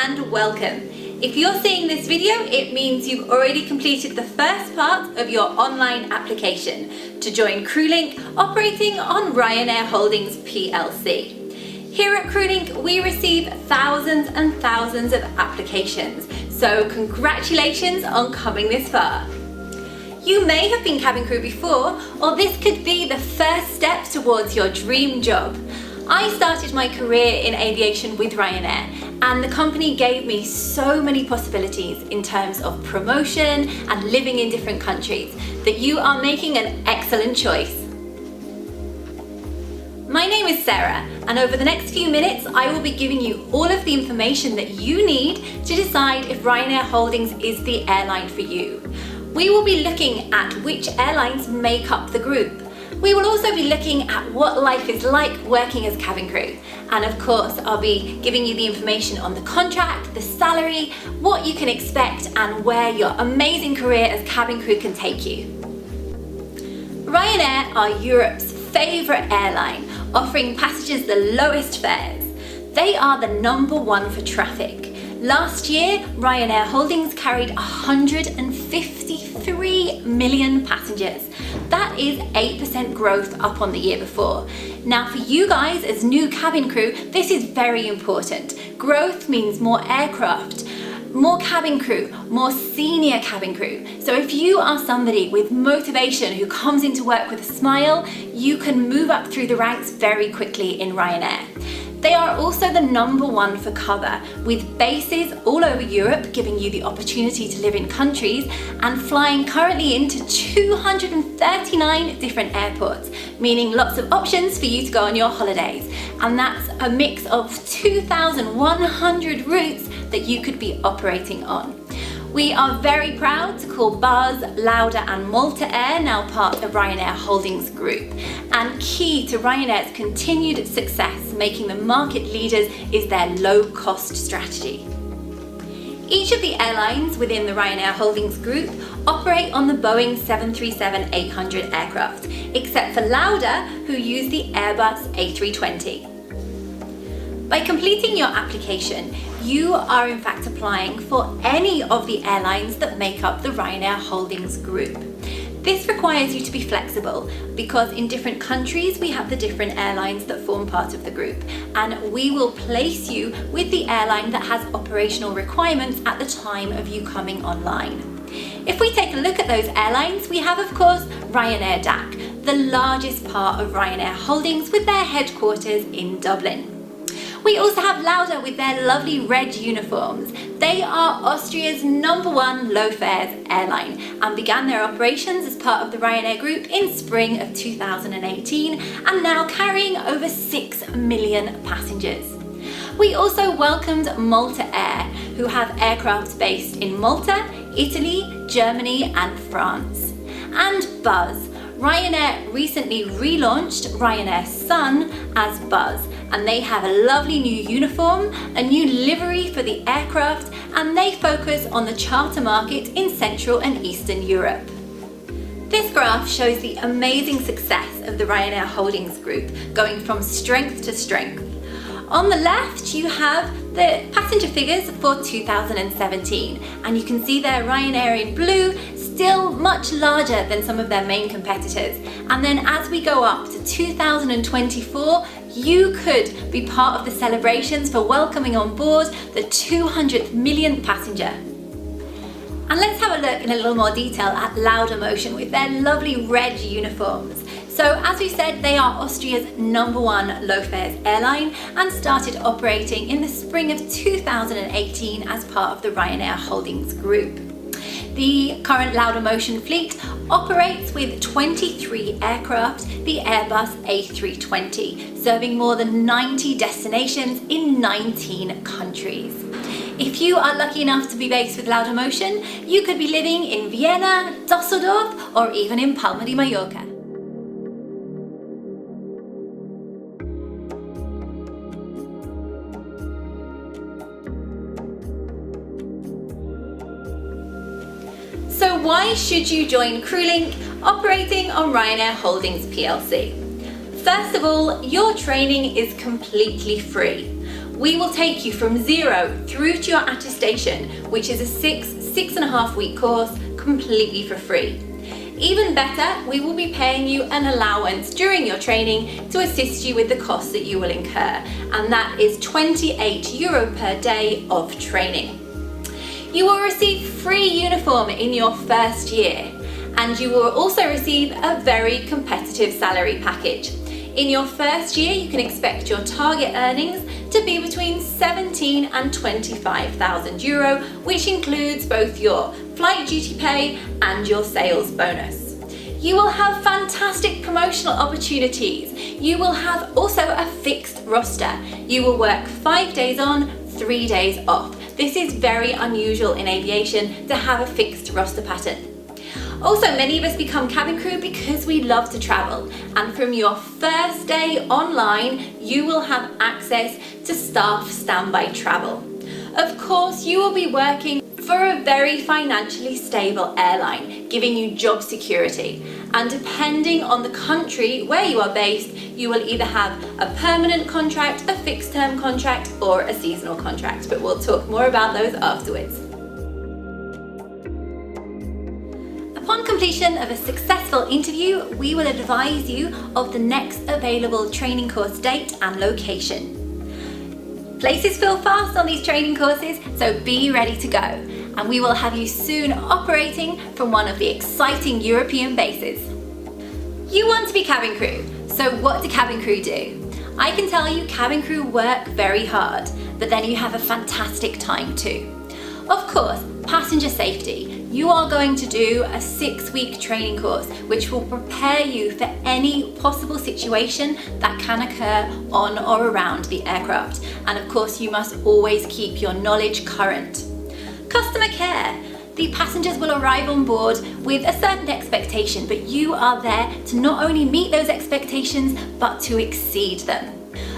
and welcome. If you're seeing this video, it means you've already completed the first part of your online application to join Crewlink, operating on Ryanair Holdings PLC. Here at Crewlink, we receive thousands and thousands of applications, so congratulations on coming this far. You may have been cabin crew before, or this could be the first step towards your dream job. I started my career in aviation with Ryanair, and the company gave me so many possibilities in terms of promotion and living in different countries that you are making an excellent choice. My name is Sarah, and over the next few minutes I will be giving you all of the information that you need to decide if Ryanair Holdings is the airline for you. We will be looking at which airlines make up the group. We will also be looking at what life is like working as cabin crew. And of course, I'll be giving you the information on the contract, the salary, what you can expect, and where your amazing career as cabin crew can take you. Ryanair are Europe's favourite airline, offering passengers the lowest fares. They are the #1 for traffic. Last year, Ryanair Holdings carried 153 million passengers. That is 8% growth up on the year before. Now for you guys as new cabin crew, this is very important. Growth means more aircraft, more cabin crew, more senior cabin crew. So if you are somebody with motivation who comes into work with a smile, you can move up through the ranks very quickly in Ryanair. They are also the #1 for cover, with bases all over Europe giving you the opportunity to live in countries, and flying currently into 239 different airports, meaning lots of options for you to go on your holidays. And that's a mix of 2,100 routes that you could be operating on. We are very proud to call Buzz, Lauda and Malta Air now part of Ryanair Holdings Group. And key to Ryanair's continued success, making them market leaders, is their low-cost strategy. Each of the airlines within the Ryanair Holdings Group operate on the Boeing 737-800 aircraft, except for Lauda, who use the Airbus A320. By completing your application, you are in fact applying for any of the airlines that make up the Ryanair Holdings Group. This requires you to be flexible because in different countries we have the different airlines that form part of the group, and we will place you with the airline that has operational requirements at the time of you coming online. If we take a look at those airlines, we have of course Ryanair DAC, the largest part of Ryanair Holdings with their headquarters in Dublin. We also have Lauda with their lovely red uniforms. They are Austria's #1 low fares airline and began their operations as part of the Ryanair Group in spring of 2018 and now carrying over 6 million passengers. We also welcomed Malta Air, who have aircraft based in Malta, Italy, Germany and France. And Buzz. Ryanair recently relaunched Ryanair Sun as Buzz, and they have a lovely new uniform, a new livery for the aircraft, and they focus on the charter market in Central and Eastern Europe. This graph shows the amazing success of the Ryanair Holdings Group, going from strength to strength. On the left, you have the passenger figures for 2017, and you can see there Ryanair in blue, still much larger than some of their main competitors. And then as we go up to 2024, you could be part of the celebrations for welcoming on board the 200th millionth passenger. And let's have a look in a little more detail at Laudamotion with their lovely red uniforms. So as we said, they are Austria's #1 low fares airline and started operating in the spring of 2018 as part of the Ryanair Holdings Group. The current Laudamotion fleet operates with 23 aircraft, the Airbus A320, serving more than 90 destinations in 19 countries. If you are lucky enough to be based with Laudamotion, you could be living in Vienna, Düsseldorf, or even in Palma de Mallorca. So why should you join Crewlink, operating on Ryanair Holdings PLC? First of all, your training is completely free. We will take you from 0 through to your attestation, which is a 6.5 week course completely for free. Even better, we will be paying you an allowance during your training to assist you with the costs that you will incur, and that is €28 per day of training. You will receive free uniform in your first year, and you will also receive a very competitive salary package. In your first year, you can expect your target earnings to be between 17 and €25,000, which includes both your flight duty pay and your sales bonus. You will have fantastic promotional opportunities. You will have also a fixed roster. You will work 5 days on, 3 days off. This is very unusual in aviation to have a fixed roster pattern. Also, many of us become cabin crew because we love to travel, and from your first day online, you will have access to staff standby travel. Of course, you will be working for a very financially stable airline, giving you job security. And depending on the country where you are based, you will either have a permanent contract, a fixed term contract, or a seasonal contract, but we'll talk more about those afterwards. Upon completion of a successful interview, we will advise you of the next available training course date and location. Places fill fast on these training courses, so be ready to go. And we will have you soon operating from one of the exciting European bases. You want to be cabin crew, so what do cabin crew do? I can tell you cabin crew work very hard, but then you have a fantastic time too. Of course, passenger safety. You are going to do a 6-week training course which will prepare you for any possible situation that can occur on or around the aircraft. And of course, you must always keep your knowledge current. Customer care. The passengers will arrive on board with a certain expectation, but you are there to not only meet those expectations, but to exceed them.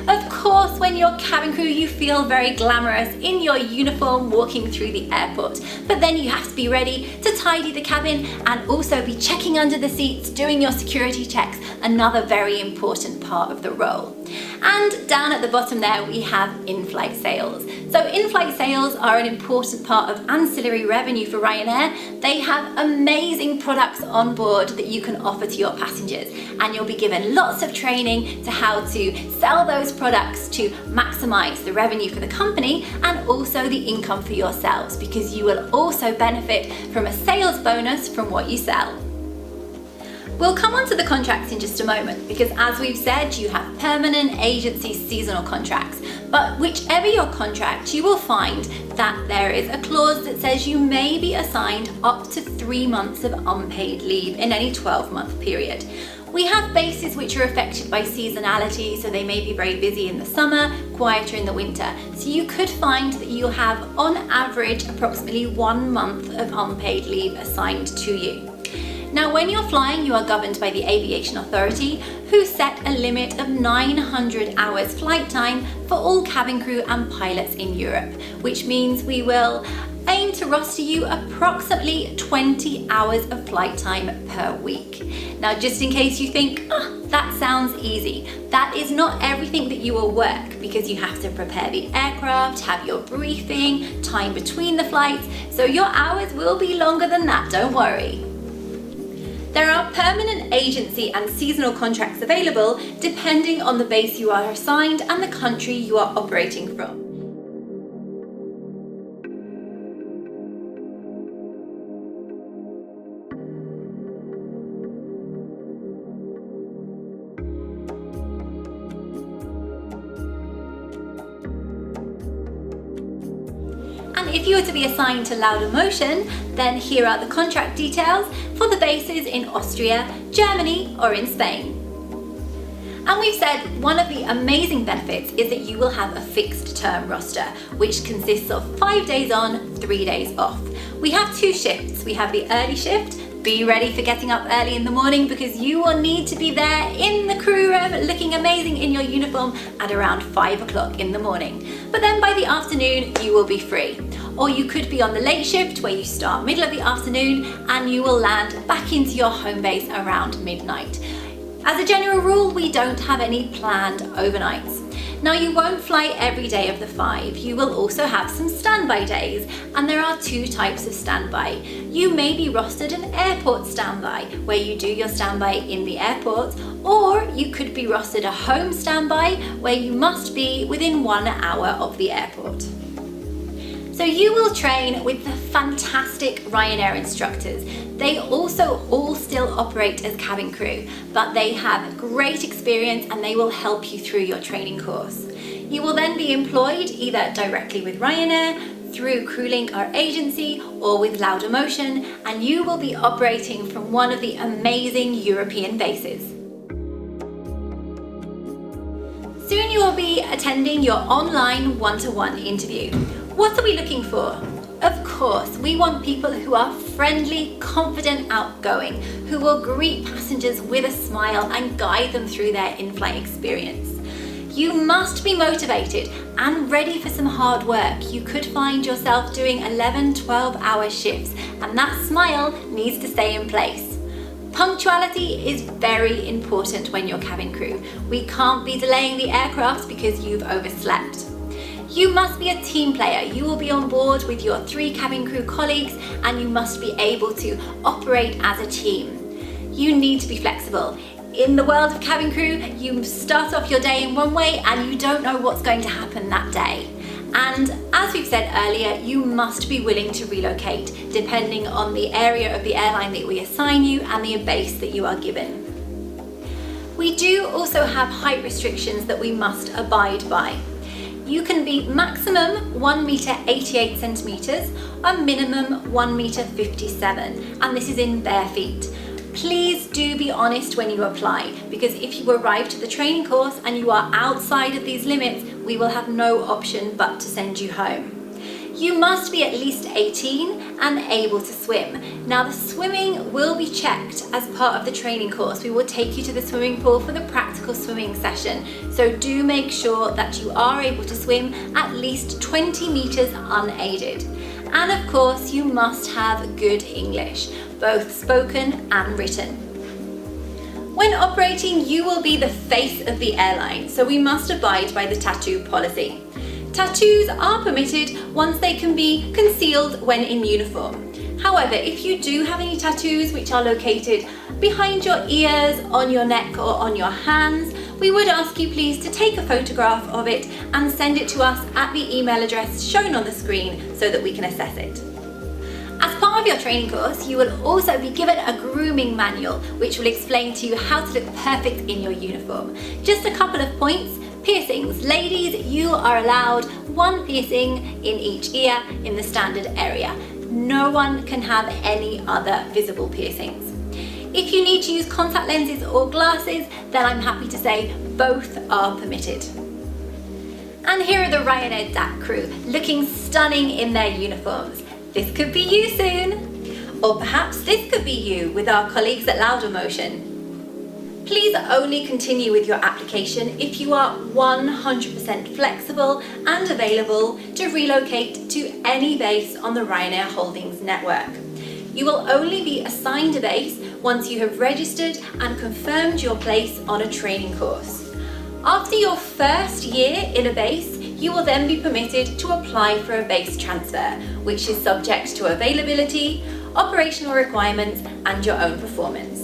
Of course, when you're cabin crew, you feel very glamorous in your uniform walking through the airport, but then you have to be ready to tidy the cabin and also be checking under the seats, doing your security checks, another very important part of the role. And down at the bottom there, we have in-flight sales. So in-flight sales are an important part of ancillary revenue for Ryanair. They have amazing products on board that you can offer to your passengers, and you'll be given lots of training to how to sell those products to maximize the revenue for the company and also the income for yourselves, because you will also benefit from a sales bonus from what you sell. We'll come on to the contracts in just a moment, because as we've said, you have permanent, agency, seasonal contracts. But whichever your contract, you will find that there is a clause that says you may be assigned up to 3 months of unpaid leave in any 12-month period. We have bases which are affected by seasonality, so they may be very busy in the summer, quieter in the winter. So you could find that you'll have, on average, approximately 1 month of unpaid leave assigned to you. Now, when you're flying, you are governed by the Aviation Authority, who set a limit of 900 hours flight time for all cabin crew and pilots in Europe, which means we will aim to roster you approximately 20 hours of flight time per week. Now, just in case you think, that sounds easy, that is not everything that you will work, because you have to prepare the aircraft, have your briefing, time between the flights, so your hours will be longer than that, don't worry. There are permanent, agency and seasonal contracts available depending on the base you are assigned and the country you are operating from. If you were to be assigned to Laudamotion, then here are the contract details for the bases in Austria, Germany, or in Spain. And we've said one of the amazing benefits is that you will have a fixed term roster, which consists of 5 days on, 3 days off. We have 2 shifts. We have the early shift. Be ready for getting up early in the morning, because you will need to be there in the crew room looking amazing in your uniform at around 5 o'clock in the morning. But then by the afternoon, you will be free. Or you could be on the late shift, where you start middle of the afternoon and you will land back into your home base around midnight. As a general rule, we don't have any planned overnights. Now, you won't fly every day of the 5. You will also have some standby days, and there are 2 types of standby. You may be rostered an airport standby, where you do your standby in the airport, or you could be rostered a home standby, where you must be within 1 hour of the airport. So you will train with the fantastic Ryanair instructors. They also all still operate as cabin crew, but they have great experience and they will help you through your training course. You will then be employed either directly with Ryanair, through Crewlink, our agency, or with Laudamotion, and you will be operating from one of the amazing European bases. Soon you will be attending your online one-to-one interview. What are we looking for? Of course, we want people who are friendly, confident, outgoing, who will greet passengers with a smile and guide them through their in-flight experience. You must be motivated and ready for some hard work. You could find yourself doing 11, 12-hour shifts, and that smile needs to stay in place. Punctuality is very important when you're cabin crew. We can't be delaying the aircraft because you've overslept. You must be a team player. You will be on board with your 3 cabin crew colleagues, and you must be able to operate as a team. You need to be flexible. In the world of cabin crew, you start off your day in one way and you don't know what's going to happen that day. And as we've said earlier, you must be willing to relocate depending on the area of the airline that we assign you and the base that you are given. We do also have height restrictions that we must abide by. You can be maximum 1 meter 88 centimeters, or minimum 1 meter 57, and this is in bare feet. Please do be honest when you apply, because if you arrive to the training course and you are outside of these limits, we will have no option but to send you home. You must be at least 18 and able to swim. Now, the swimming will be checked as part of the training course. We will take you to the swimming pool for the practical swimming session. So do make sure that you are able to swim at least 20 meters unaided. And of course, you must have good English, both spoken and written. When operating, you will be the face of the airline, so we must abide by the tattoo policy. Tattoos are permitted once they can be concealed when in uniform. However, if you do have any tattoos which are located behind your ears, on your neck or on your hands, we would ask you please to take a photograph of it and send it to us at the email address shown on the screen so that we can assess it. As part of your training course, you will also be given a grooming manual which will explain to you how to look perfect in your uniform. Just a couple of points. Piercings. Ladies, you are allowed 1 piercing in each ear in the standard area. No one can have any other visible piercings. If you need to use contact lenses or glasses, then I'm happy to say both are permitted. And here are the Ryanair DAC crew, looking stunning in their uniforms. This could be you soon. Or perhaps this could be you with our colleagues at Laudamotion. Please only continue with your application if you are 100% flexible and available to relocate to any base on the Ryanair Holdings network. You will only be assigned a base once you have registered and confirmed your place on a training course. After your first year in a base, you will then be permitted to apply for a base transfer, which is subject to availability, operational requirements, and your own performance.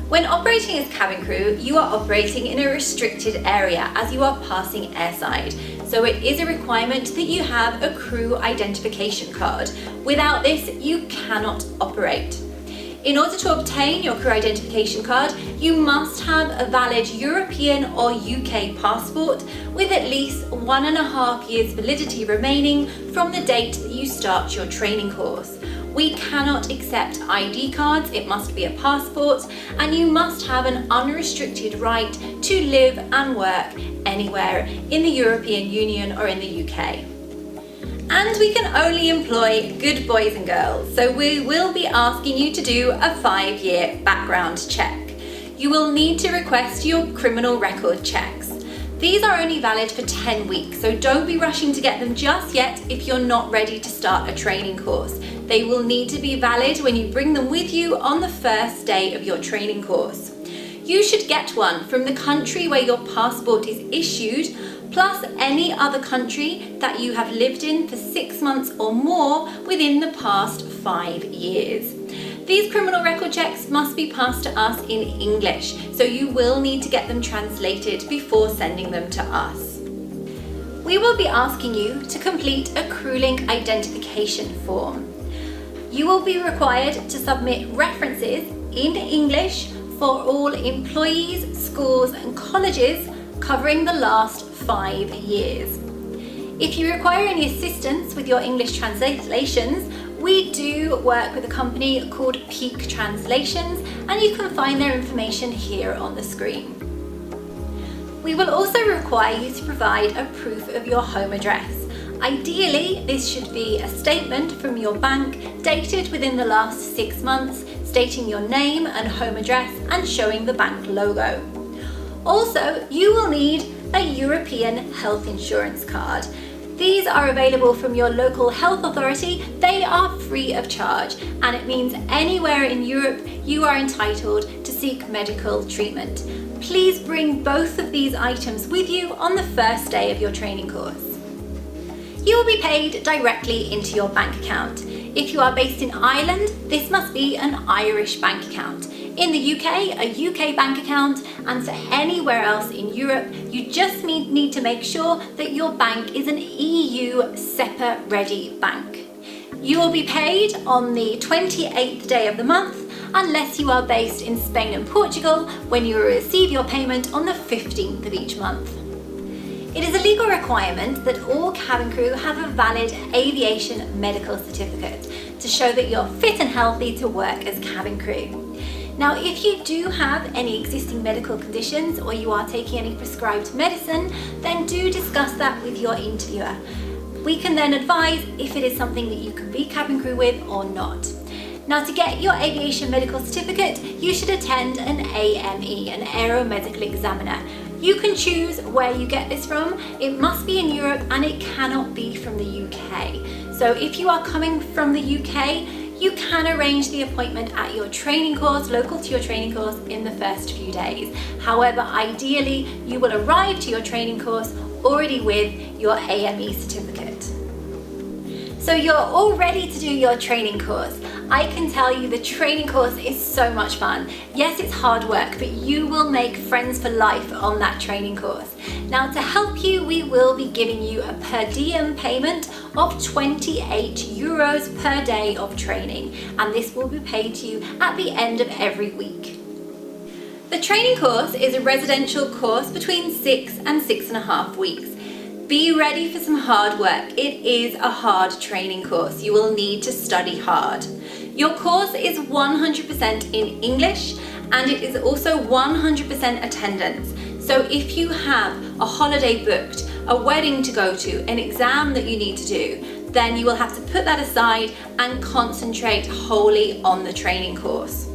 When operating as cabin crew, you are operating in a restricted area as you are passing airside, so it is a requirement that you have a crew identification card. Without this, you cannot operate. In order to obtain your crew identification card, you must have a valid European or UK passport with at least 1.5 years validity remaining from the date that you start your training course. We cannot accept ID cards, it must be a passport, and you must have an unrestricted right to live and work anywhere in the European Union or in the UK. And we can only employ good boys and girls, so we will be asking you to do a 5-year background check. You will need to request your criminal record checks. These are only valid for 10 weeks, so don't be rushing to get them just yet if you're not ready to start a training course. They will need to be valid when you bring them with you on the first day of your training course. You should get one from the country where your passport is issued, plus any other country that you have lived in for 6 months or more within the past 5 years. These criminal record checks must be passed to us in English, so you will need to get them translated before sending them to us. We will be asking you to complete a Crewlink identification form. You will be required to submit references in English for all employees, schools and colleges covering the last 5 years. If you require any assistance with your English translations, we do work with a company called Peak Translations, and you can find their information here on the screen. We will also require you to provide a proof of your home address. Ideally, this should be a statement from your bank dated within the last 6 months, stating your name and home address and showing the bank logo. Also, you will need a European health insurance card. These are available from your local health authority. They are free of charge, and it means anywhere in Europe you are entitled to seek medical treatment. Please bring both of these items with you on the first day of your training course. You will be paid directly into your bank account. If you are based in Ireland, this must be an Irish bank account. In the UK, a UK bank account, and for anywhere else in Europe, you just need to make sure that your bank is an EU SEPA ready bank. You will be paid on the 28th day of the month, unless you are based in Spain and Portugal, when you will receive your payment on the 15th of each month. It is a legal requirement that all cabin crew have a valid aviation medical certificate to show that you're fit and healthy to work as cabin crew. Now, if you do have any existing medical conditions or you are taking any prescribed medicine, then do discuss that with your interviewer. We can then advise if it is something that you can be cabin crew with or not. Now, to get your aviation medical certificate, you should attend an AME, an aeromedical examiner. You can choose where you get this from. It must be in Europe and it cannot be from the UK. So if you are coming from the UK, you can arrange the appointment at your training course, local to your training course, in the first few days. However, ideally, you will arrive to your training course already with your AME certificate. So you're all ready to do your training course. I can tell you the training course is so much fun. Yes, it's hard work, but you will make friends for life on that training course. Now, to help you, we will be giving you a per diem payment of 28 euros per day of training, and this will be paid to you at the end of every week. The training course is a residential course between 6 and 6.5 weeks. Be ready for some hard work. It is a hard training course. You will need to study hard. Your course is 100% in English, and it is also 100% attendance. So if you have a holiday booked, a wedding to go to, an exam that you need to do, then you will have to put that aside and concentrate wholly on the training course.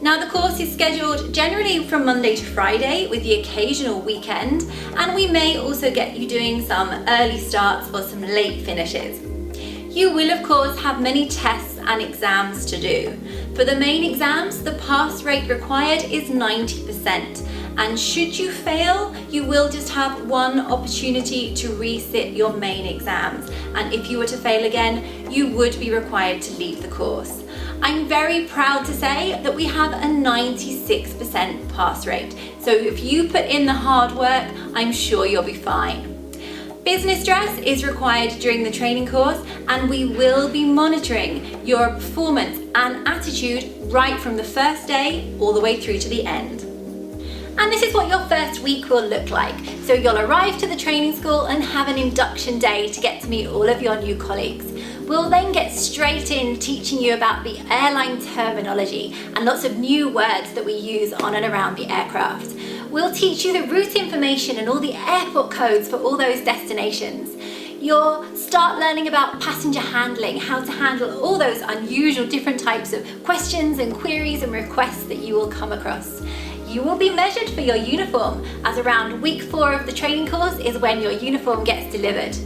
Now, the course is scheduled generally from Monday to Friday with the occasional weekend, and we may also get you doing some early starts or some late finishes. You will of course have many tests and exams to do. For the main exams, the pass rate required is 90%, and should you fail, you will just have one opportunity to resit your main exams, and if you were to fail again, you would be required to leave the course. I'm very proud to say that we have a 96% pass rate, so if you put in the hard work, I'm sure you'll be fine. Business dress is required during the training course, and we will be monitoring your performance and attitude right from the first day all the way through to the end. And this is what your first week will look like. So you'll arrive to the training school and have an induction day to get to meet all of your new colleagues. We'll then get straight in teaching you about the airline terminology and lots of new words that we use on and around the aircraft. We'll teach you the route information and all the airport codes for all those destinations. You'll start learning about passenger handling, how to handle all those unusual different types of questions and queries and requests that you will come across. You will be measured for your uniform, as around week 4 of the training course is when your uniform gets delivered.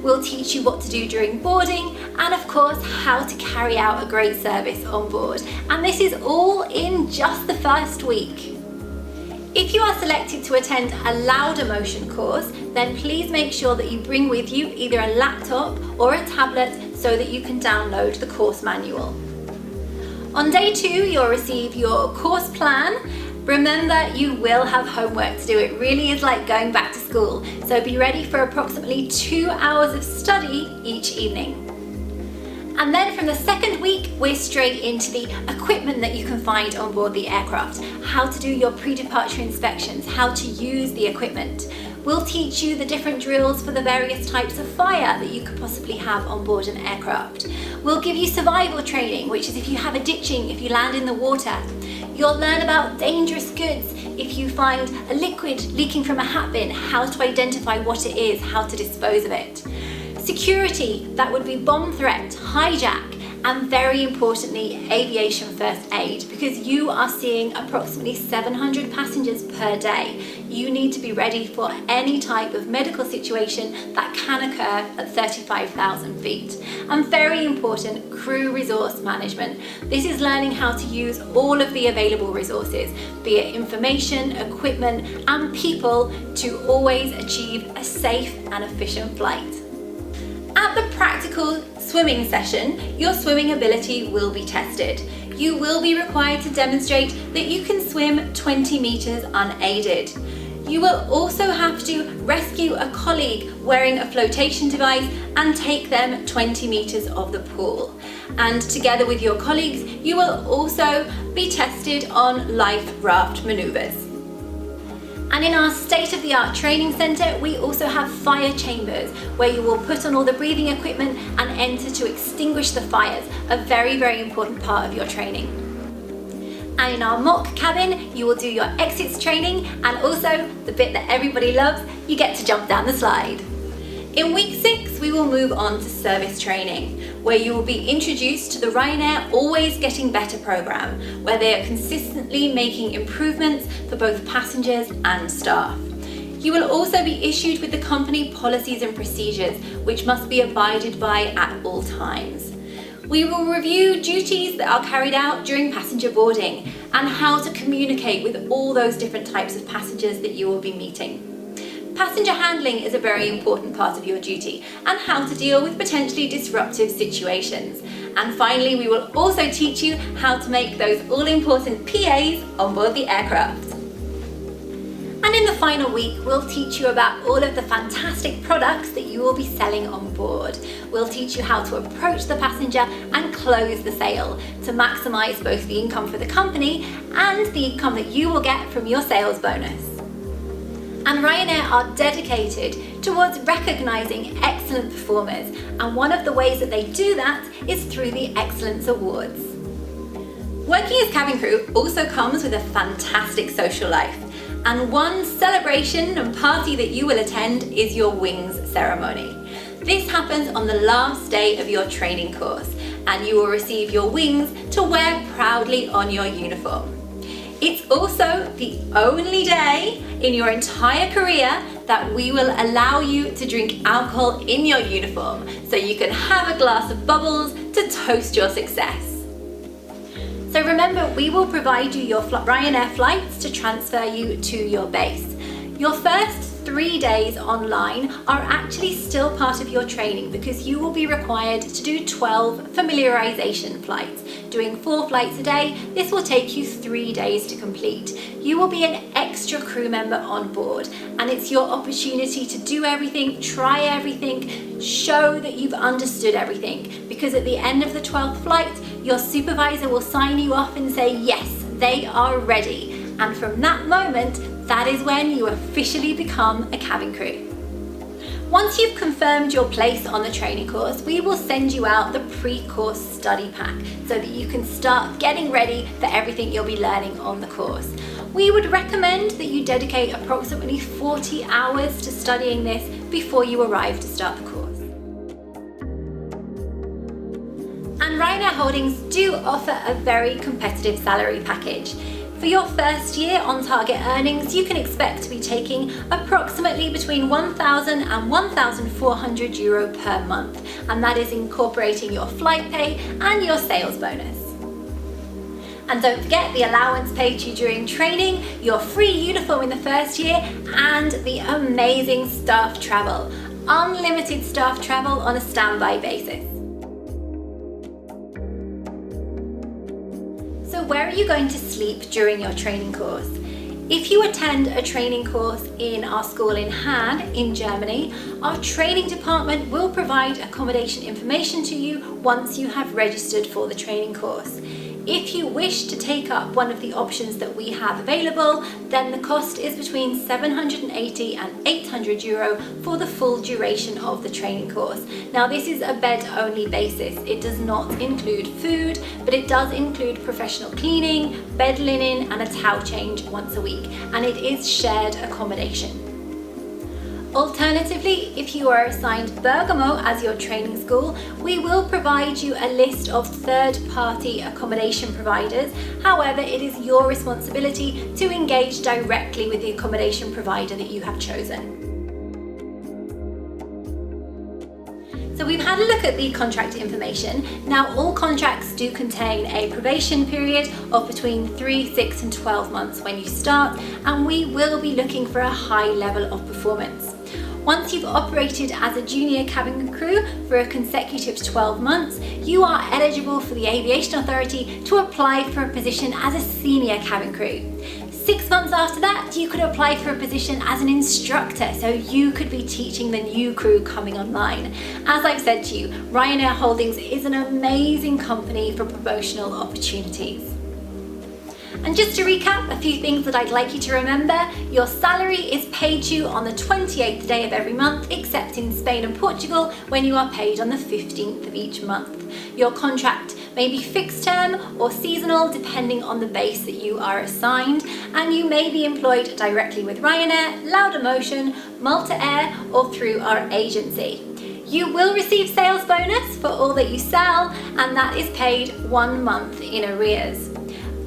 We'll teach you what to do during boarding and of course how to carry out a great service on board. And this is all in just the first week. If you are selected to attend a louder motion course, then please make sure that you bring with you either a laptop or a tablet so that you can download the course manual. On day 2, you'll receive your course plan. Remember, you will have homework to do. It really is like going back to school. So be ready for approximately 2 hours of study each evening. And then from the second week, we're straight into the equipment that you can find on board the aircraft, how to do your pre-departure inspections, how to use the equipment. We'll teach you the different drills for the various types of fire that you could possibly have on board an aircraft. We'll give you survival training, which is if you have a ditching, if you land in the water. You'll learn about dangerous goods, if you find a liquid leaking from a hat bin, how to identify what it is, how to dispose of it. Security, that would be bomb threat, hijack, and very importantly, aviation first aid, because you are seeing approximately 700 passengers per day. You need to be ready for any type of medical situation that can occur at 35,000 feet. And very important, crew resource management. This is learning how to use all of the available resources, be it information, equipment, and people, to always achieve a safe and efficient flight. At the practical swimming session, your swimming ability will be tested. You will be required to demonstrate that you can swim 20 meters unaided. You will also have to rescue a colleague wearing a flotation device and take them 20 meters of the pool. And together with your colleagues, you will also be tested on life raft maneuvers. And in our state-of-the-art training centre, we also have fire chambers where you will put on all the breathing equipment and enter to extinguish the fires, a very, very important part of your training. And in our mock cabin, you will do your exits training, and also the bit that everybody loves, you get to jump down the slide. In week 6, we will move on to service training, where you will be introduced to the Ryanair Always Getting Better program, where they are consistently making improvements for both passengers and staff. You will also be issued with the company policies and procedures, which must be abided by at all times. We will review duties that are carried out during passenger boarding and how to communicate with all those different types of passengers that you will be meeting. Passenger handling is a very important part of your duty, and how to deal with potentially disruptive situations. And finally, we will also teach you how to make those all-important PAs on board the aircraft. And in the final week, we'll teach you about all of the fantastic products that you will be selling on board. We'll teach you how to approach the passenger and close the sale to maximise both the income for the company and the income that you will get from your sales bonus. And Ryanair are dedicated towards recognising excellent performers, and one of the ways that they do that is through the Excellence Awards. Working as cabin crew also comes with a fantastic social life, and one celebration and party that you will attend is your wings ceremony. This happens on the last day of your training course, and you will receive your wings to wear proudly on your uniform. It's also the only day in your entire career that we will allow you to drink alcohol in your uniform, so you can have a glass of bubbles to toast your success. So remember, we will provide you your Ryanair flights to transfer you to your base. Your first 3 days online are actually still part of your training, because you will be required to do 12 familiarization flights. Doing 4 flights a day, this will take you 3 days to complete. You will be an extra crew member on board, and it's your opportunity to do everything, try everything, show that you've understood everything, because at the end of the 12th flight, your supervisor will sign you off and say, yes, they are ready. And from that moment, that is when you officially become a cabin crew. Once you've confirmed your place on the training course, we will send you out the pre-course study pack so that you can start getting ready for everything you'll be learning on the course. We would recommend that you dedicate approximately 40 hours to studying this before you arrive to start the course. And Ryanair Holdings do offer a very competitive salary package. For your first year on target earnings, you can expect to be taking approximately between €1,000 and €1,400 per month, and that is incorporating your flight pay and your sales bonus. And don't forget the allowance paid to you during training, your free uniform in the first year, and the amazing staff travel. Unlimited staff travel on a standby basis. So where are you going to sleep during your training course? If you attend a training course in our school in Hahn in Germany, our training department will provide accommodation information to you once you have registered for the training course. If you wish to take up one of the options that we have available, then the cost is between 780 and 800 euro for the full duration of the training course. Now this is a bed-only basis. It does not include food, but it does include professional cleaning, bed linen, and a towel change once a week, and it is shared accommodation. Alternatively, if you are assigned Bergamo as your training school, we will provide you a list of third-party accommodation providers. However, it is your responsibility to engage directly with the accommodation provider that you have chosen. So we've had a look at the contract information. Now all contracts do contain a probation period of between 3, 6 and 12 months when you start, and we will be looking for a high level of performance. Once you've operated as a junior cabin crew for a consecutive 12 months, you are eligible for the Aviation Authority to apply for a position as a senior cabin crew. 6 months after that, you could apply for a position as an instructor, so you could be teaching the new crew coming online. As I've said to you, Ryanair Holdings is an amazing company for promotional opportunities. And just to recap, a few things that I'd like you to remember: your salary is paid to you on the 28th day of every month, except in Spain and Portugal, when you are paid on the 15th of each month. Your contract may be fixed term or seasonal depending on the base that you are assigned, and you may be employed directly with Ryanair, Laudamotion, Malta Air, or through our agency. You will receive sales bonus for all that you sell, and that is paid 1 month in arrears.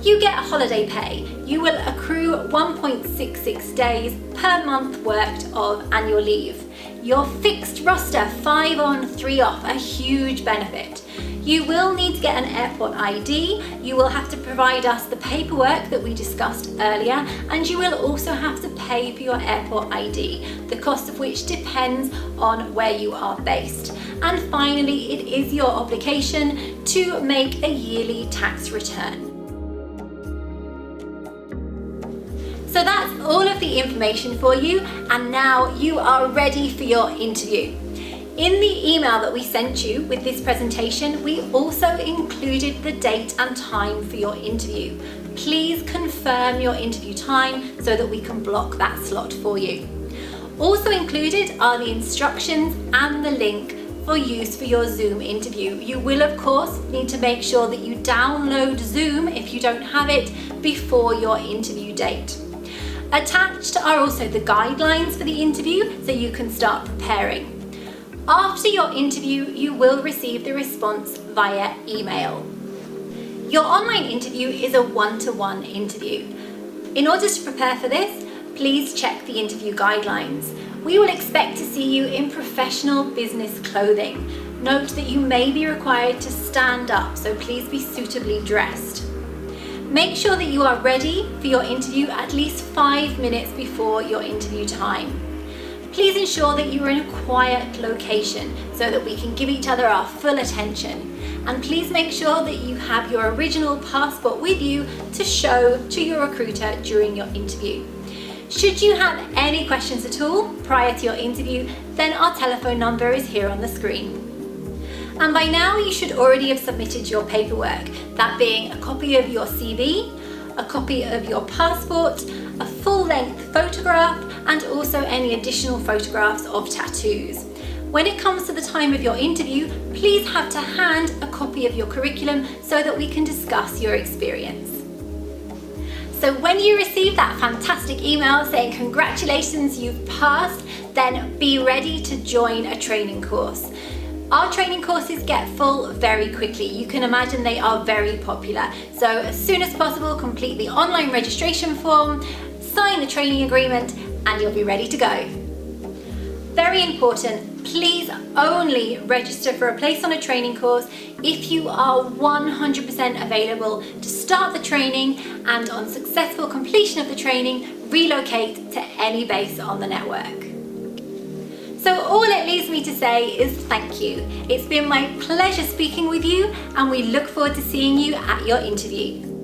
You get holiday pay. You will accrue 1.66 days per month worked of annual leave. Your fixed roster, 5 on, 3 off, a huge benefit. You will need to get an airport ID. You will have to provide us the paperwork that we discussed earlier, and you will also have to pay for your airport ID, the cost of which depends on where you are based. And finally, it is your obligation to make a yearly tax return. So that's all of the information for you, and now you are ready for your interview. In the email that we sent you with this presentation, we also included the date and time for your interview. Please confirm your interview time so that we can block that slot for you. Also included are the instructions and the link for use for your Zoom interview. You will of course need to make sure that you download Zoom if you don't have it before your interview date. Attached are also the guidelines for the interview so you can start preparing. After your interview, you will receive the response via email. Your online interview is a one-to-one interview. In order to prepare for this, please check the interview guidelines. We will expect to see you in professional business clothing. Note that you may be required to stand up, so please be suitably dressed. Make sure that you are ready for your interview at least 5 minutes before your interview time. Please ensure that you are in a quiet location so that we can give each other our full attention. And please make sure that you have your original passport with you to show to your recruiter during your interview. Should you have any questions at all prior to your interview, then our telephone number is here on the screen. And by now you should already have submitted your paperwork, that being a copy of your CV, a copy of your passport, a full-length photograph, and also any additional photographs of tattoos. When it comes to the time of your interview, please have to hand a copy of your curriculum so that we can discuss your experience. So when you receive that fantastic email saying congratulations, you've passed, then be ready to join a training course. Our training courses get full very quickly. You can imagine they are very popular. So as soon as possible, complete the online registration form, sign the training agreement, and you'll be ready to go. Very important, please only register for a place on a training course if you are 100% available to start the training, and on successful completion of the training, relocate to any base on the network. So all it leaves me to say is thank you. It's been my pleasure speaking with you, and we look forward to seeing you at your interview.